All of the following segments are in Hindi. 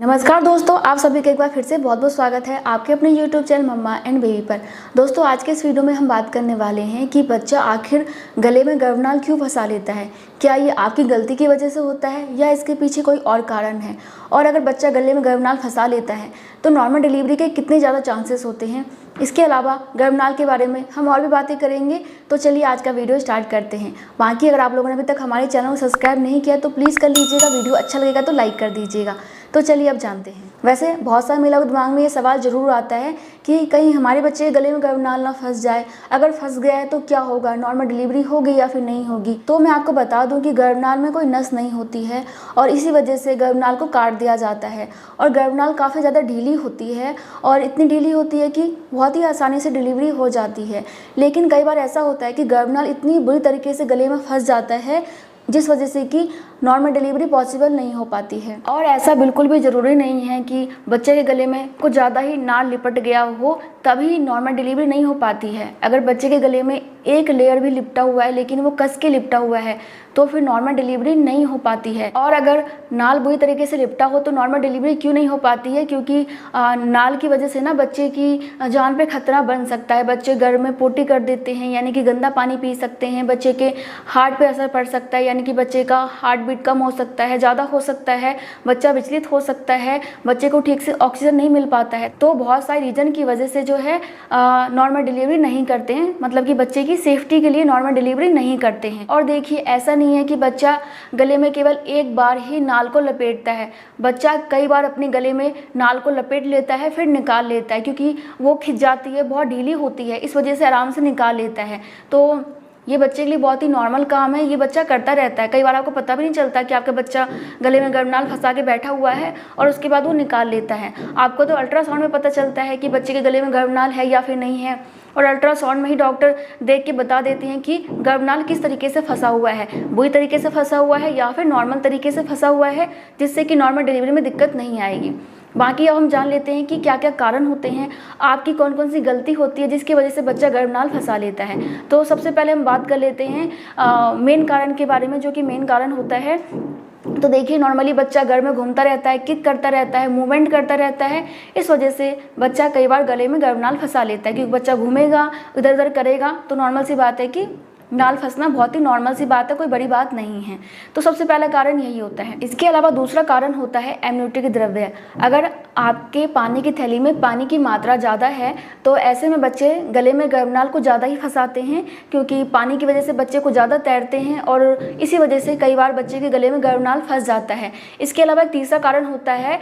नमस्कार दोस्तों, आप सभी का एक बार फिर से बहुत बहुत स्वागत है आपके अपने YouTube channel mamma and baby पर। दोस्तों, आज के इस वीडियो में हम बात करने वाले हैं कि बच्चा आखिर गले में गर्भनाल क्यों फंसा लेता है। क्या ये आपकी गलती की वजह से होता है या इसके पीछे कोई और कारण है, और अगर बच्चा गले में गर्भनाल फंसा लेता है तो नॉर्मल डिलीवरी के कितने ज़्यादा चांसेस होते हैं। इसके अलावा गर्भनाल के बारे में हम और भी बातें करेंगे। तो चलिए आज का वीडियो स्टार्ट करते हैं। बाकी अगर आप लोगों ने अभी तक हमारे चैनल को सब्सक्राइब नहीं किया तो प्लीज़ कर लीजिएगा, वीडियो अच्छा लगेगा तो लाइक कर दीजिएगा। तो चलिए अब जानते हैं। वैसे बहुत सारे महिलाओं के दिमाग में ये सवाल ज़रूर आता है कि कहीं हमारे बच्चे के गले में गर्भनाल ना फंस जाए, अगर फंस गया है तो क्या होगा, नॉर्मल डिलीवरी होगी या फिर नहीं होगी। तो मैं आपको बता दूं कि गर्भनाल में कोई नस नहीं होती है और इसी वजह से गर्भनाल को काट दिया जाता है। और गर्भनाल काफ़ी ज़्यादा ढीली होती है और इतनी ढीली होती है कि बहुत ही आसानी से डिलीवरी हो जाती है। लेकिन कई बार ऐसा होता है कि गर्भनाल इतनी बुरी तरीके से गले में फंस जाता है जिस वजह से कि नॉर्मल डिलीवरी पॉसिबल नहीं हो पाती है। और ऐसा बिल्कुल भी ज़रूरी नहीं है कि बच्चे के गले में कुछ ज़्यादा ही नाल लिपट गया हो तभी नॉर्मल डिलीवरी नहीं हो पाती है। अगर बच्चे के गले में एक लेयर भी लिपटा हुआ है लेकिन वो कस के लिपटा हुआ है तो फिर नॉर्मल डिलीवरी नहीं हो पाती है। और अगर नाल बुरी तरीके से लिपटा हो तो नॉर्मल डिलीवरी क्यों नहीं हो पाती है, क्योंकि नाल की वजह से ना बच्चे की जान पे खतरा बन सकता है। बच्चे गर्भ में पोटी कर देते हैं, यानी कि गंदा पानी पी सकते हैं। बच्चे के हार्ट पे असर पड़ सकता है, यानी कि बच्चे का हार्ट बीट कम हो सकता है, ज़्यादा हो सकता है, बच्चा विचलित हो सकता है, बच्चे को ठीक से ऑक्सीजन नहीं मिल पाता है। तो बहुत सारे रीजन की वजह से जो है नॉर्मल डिलीवरी नहीं करते हैं, मतलब कि बच्चे की सेफ्टी के लिए नॉर्मल डिलीवरी नहीं करते हैं। और देखिए, ऐसा नहीं है कि बच्चा गले में केवल एक बार ही नाल को लपेटता है। बच्चा कई बार अपने गले में नाल को लपेट लेता है फिर निकाल लेता है, क्योंकि वो खिंच जाती है, बहुत ढीली होती है, इस वजह से आराम से निकाल लेता है। तो ये बच्चे के लिए बहुत ही नॉर्मल काम है, ये बच्चा करता रहता है। कई बार आपको पता भी नहीं चलता कि आपका बच्चा गले में गर्भनाल फंसा के बैठा हुआ है और उसके बाद वो निकाल लेता है। आपको तो अल्ट्रासाउंड में पता चलता है कि बच्चे के गले में गर्भनाल है या फिर नहीं है, और अल्ट्रासाउंड में ही डॉक्टर देख के बता देते हैं कि गर्भनाल किस तरीके से फंसा हुआ है, बुरी तरीके से फंसा हुआ है या फिर नॉर्मल तरीके से फंसा हुआ है, जिससे कि नॉर्मल डिलीवरी में दिक्कत नहीं आएगी। बाकी अब हम जान लेते हैं कि क्या क्या कारण होते हैं, आपकी कौन कौन सी गलती होती है जिसकी वजह से बच्चा गर्भनाल फंसा लेता है। तो सबसे पहले हम बात कर लेते हैं मेन कारण के बारे में, जो कि मेन कारण होता है। तो देखिए, नॉर्मली बच्चा घर में घूमता रहता है, किक करता रहता है, मूवमेंट करता रहता है, इस वजह से बच्चा कई बार गले में गर्भनाल फंसा लेता है। क्योंकि बच्चा घूमेगा, इधर उधर करेगा तो नॉर्मल सी बात है कि नाल फंसना बहुत ही नॉर्मल सी बात है, कोई बड़ी बात नहीं है। तो सबसे पहला कारण यही होता है। इसके अलावा दूसरा कारण होता है एमनियोटिक द्रव्य। अगर आपके पानी की थैली में पानी की मात्रा ज़्यादा है तो ऐसे में बच्चे गले में गर्भनाल को ज़्यादा ही फंसाते हैं, क्योंकि पानी की वजह से बच्चे को ज़्यादा तैरते हैं और इसी वजह से कई बार बच्चे के गले में गर्भनाल फंस जाता है। इसके अलावा एक तीसरा कारण होता है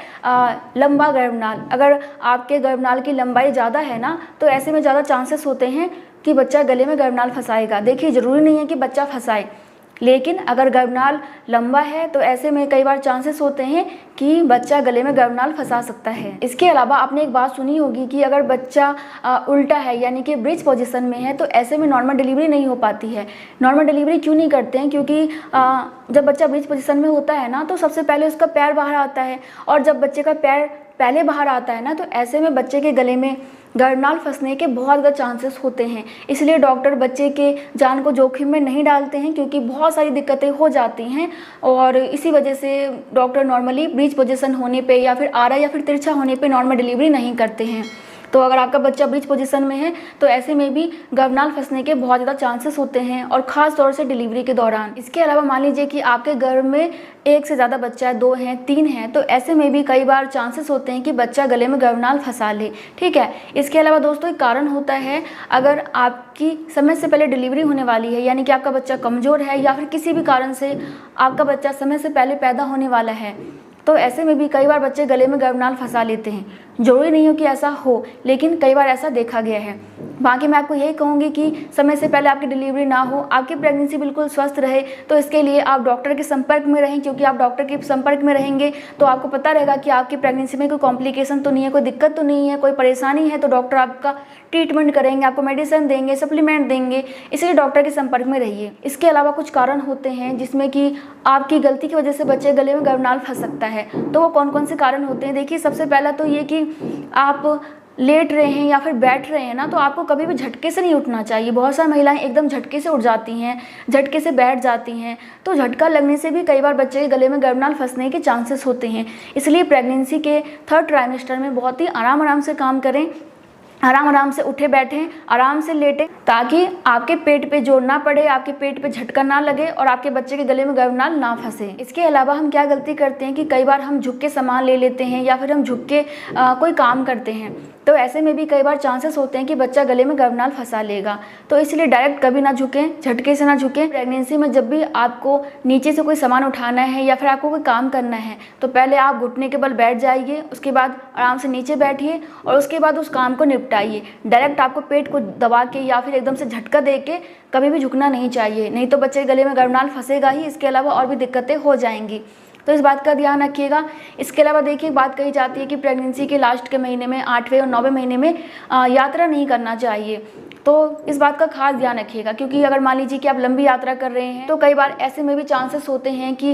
लंबा गर्भनाल। अगर आपके गर्भनाल की लंबाई ज़्यादा है ना तो ऐसे में ज़्यादा चांसेस होते हैं कि बच्चा गले में गर्भनाल फंसाएगा। देखिए, ज़रूरी नहीं है कि बच्चा फंसाए, लेकिन अगर गर्भनाल लंबा है तो ऐसे में कई बार चांसेस होते हैं कि बच्चा गले में गर्भनाल फंसा सकता है। इसके अलावा आपने एक बात सुनी होगी कि अगर बच्चा उल्टा है, यानी कि ब्रिज पोजीशन में है, तो ऐसे में नॉर्मल डिलीवरी नहीं हो पाती है। नॉर्मल डिलीवरी क्यों नहीं करते हैं, क्योंकि जब बच्चा ब्रिज पोजीशन में होता है ना तो सबसे पहले उसका पैर बाहर आता है, और जब बच्चे का पैर पहले बाहर आता है ना तो ऐसे में बच्चे के गले में गर्भनाल फंसने के बहुत ज़्यादा चांसेस होते हैं। इसलिए डॉक्टर बच्चे के जान को जोखिम में नहीं डालते हैं, क्योंकि बहुत सारी दिक्कतें हो जाती हैं। और इसी वजह से डॉक्टर नॉर्मली ब्रीच पोजीशन होने पे या फिर आरा या फिर तिरछा होने पे नॉर्मल डिलीवरी नहीं करते हैं। तो अगर आपका बच्चा ब्रीच पोजीशन में है तो ऐसे में भी गर्भनाल फंसने के बहुत ज़्यादा चांसेस होते हैं, और ख़ास तौर से डिलीवरी के दौरान। इसके अलावा मान लीजिए कि आपके गर्भ में एक से ज़्यादा बच्चा है, 2 हैं, 3 हैं, तो ऐसे में भी कई बार चांसेस होते हैं कि बच्चा गले में गर्भनाल फंसा ले। ठीक है। इसके अलावा दोस्तों एक कारण होता है, अगर आपकी समय से पहले डिलीवरी होने वाली है, यानी कि आपका बच्चा कमज़ोर है या फिर किसी भी कारण से आपका बच्चा समय से पहले पैदा होने वाला है, तो ऐसे में भी कई बार बच्चे गले में गर्भनाल फंसा लेते हैं। ज़रूरी नहीं हो कि ऐसा हो, लेकिन कई बार ऐसा देखा गया है। बाकी मैं आपको यही कहूँगी कि समय से पहले आपकी डिलीवरी ना हो, आपकी प्रेगनेंसी बिल्कुल स्वस्थ रहे, तो इसके लिए आप डॉक्टर के संपर्क में रहें, क्योंकि आप डॉक्टर के संपर्क में रहेंगे तो आपको पता रहेगा कि आपकी प्रेगनेंसी में कोई कॉम्प्लिकेशन तो नहीं है, कोई दिक्कत तो नहीं है, कोई परेशानी है, तो डॉक्टर आपका ट्रीटमेंट करेंगे, आपको मेडिसिन देंगे, सप्लीमेंट देंगे। इसलिए डॉक्टर के संपर्क में रहिए। इसके अलावा कुछ कारण होते हैं जिसमें कि आपकी गलती की वजह से बच्चे गले में गर्भनाल फंस सकता है। तो वो कौन कौन से कारण होते हैं? देखिए, सबसे पहला तो ये कि आप लेट रहे हैं या फिर बैठ रहे हैं ना, तो आपको कभी भी झटके से नहीं उठना चाहिए। बहुत सारी महिलाएं एकदम झटके से उठ जाती हैं, झटके से बैठ जाती हैं, तो झटका लगने से भी कई बार बच्चे के गले में गर्भनाल फंसने के चांसेस होते हैं। इसलिए प्रेगनेंसी के 3rd ट्राइमेस्टर में बहुत ही आराम से काम करें, आराम से उठे बैठें, आराम से लेटें, ताकि आपके पेट पे जोर ना पड़े, आपके पेट पे झटका ना लगे और आपके बच्चे के गले में गर्भनाल ना फंसे। इसके अलावा हम क्या गलती करते हैं कि कई बार हम झुक के सामान ले लेते हैं या फिर हम झुक के कोई काम करते हैं, तो ऐसे में भी कई बार चांसेस होते हैं कि बच्चा गले में गर्भनाल फंसा लेगा। तो इसलिए डायरेक्ट कभी ना झुकें, झटके से ना झुकें। प्रेगनेंसी में जब भी आपको नीचे से कोई सामान उठाना है या फिर आपको कोई काम करना है, तो पहले आप घुटने के बल बैठ जाइए, उसके बाद आराम से नीचे बैठिए और उसके बाद उस काम को निपटाइए। डायरेक्ट आपको पेट को दबा के या फिर एकदम से झटका दे के कभी भी झुकना नहीं चाहिए, नहीं तो बच्चे के गले में गर्भनाल फंसेगा ही, इसके अलावा और भी दिक्कतें हो जाएंगी। तो इस बात का ध्यान रखिएगा। इसके अलावा देखिए, बात कही जाती है कि प्रेगनेंसी के लास्ट के महीने में 8वें और 9वें महीने में यात्रा नहीं करना चाहिए। तो इस बात का खास ध्यान रखिएगा, क्योंकि अगर मान लीजिए कि आप लंबी यात्रा कर रहे हैं तो कई बार ऐसे में भी चांसेस होते हैं कि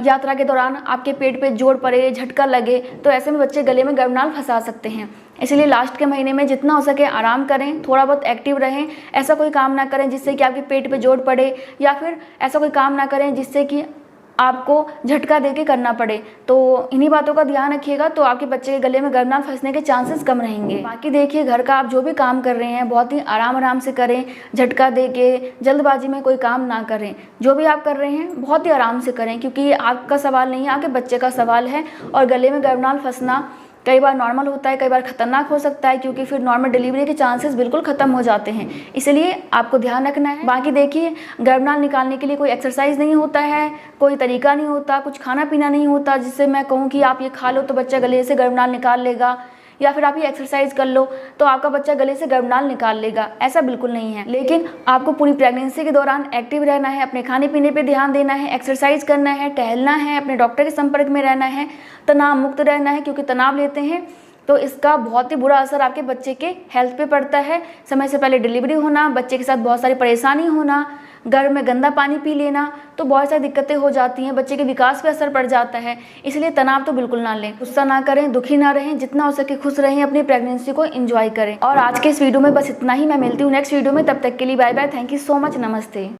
यात्रा के दौरान आपके पेट पे जोर पड़े, झटका लगे, तो ऐसे में बच्चे गले में गर्भनाल फंसा सकते हैं। इसलिए लास्ट के महीने में जितना हो सके आराम करें, थोड़ा बहुत एक्टिव रहें। ऐसा कोई काम ना करें जिससे कि आपके पेट पे जोर पड़े, या फिर ऐसा कोई काम ना करें जिससे कि आपको झटका देके करना पड़े। तो इन्हीं बातों का ध्यान रखिएगा, तो आपके बच्चे के गले में गर्भनाल फंसने के चांसेस कम रहेंगे। बाकी देखिए, घर का आप जो भी काम कर रहे हैं बहुत ही आराम से करें, झटका देके जल्दबाजी में कोई काम ना करें। जो भी आप कर रहे हैं बहुत ही आराम से करें, क्योंकि ये आपका सवाल नहीं है, आपके बच्चे का सवाल है। और गले में गर्भनाल फंसना कई बार नॉर्मल होता है, कई बार खतरनाक हो सकता है, क्योंकि फिर नॉर्मल डिलीवरी के चांसेस बिल्कुल ख़त्म हो जाते हैं। इसलिए आपको ध्यान रखना है। बाकी देखिए, गर्भनाल निकालने के लिए कोई एक्सरसाइज नहीं होता है, कोई तरीका नहीं होता, कुछ खाना पीना नहीं होता जिससे मैं कहूँ कि आप ये खा लो तो बच्चा गले से गर्भनाल निकाल लेगा, या फिर आप ये एक्सरसाइज कर लो तो आपका बच्चा गले से गर्भनाल निकाल लेगा। ऐसा बिल्कुल नहीं है। लेकिन आपको पूरी प्रेगनेंसी के दौरान एक्टिव रहना है, अपने खाने पीने पे ध्यान देना है, एक्सरसाइज करना है, टहलना है, अपने डॉक्टर के संपर्क में रहना है, तनाव मुक्त रहना है, क्योंकि तनाव लेते हैं तो इसका बहुत ही बुरा असर आपके बच्चे के हेल्थ पे पड़ता है। समय से पहले डिलीवरी होना, बच्चे के साथ बहुत सारी परेशानी होना, घर में गंदा पानी पी लेना, तो बहुत सारी दिक्कतें हो जाती हैं, बच्चे के विकास पे असर पड़ जाता है। इसलिए तनाव तो बिल्कुल ना लें, गुस्सा ना करें, दुखी ना रहें, जितना हो सके खुश रहें, अपनी प्रेगनेंसी को एंजॉय करें। और आज के इस वीडियो में बस इतना ही। मैं मिलती हूँ नेक्स्ट वीडियो में, तब तक के लिए bye bye. Thank you so much. नमस्ते।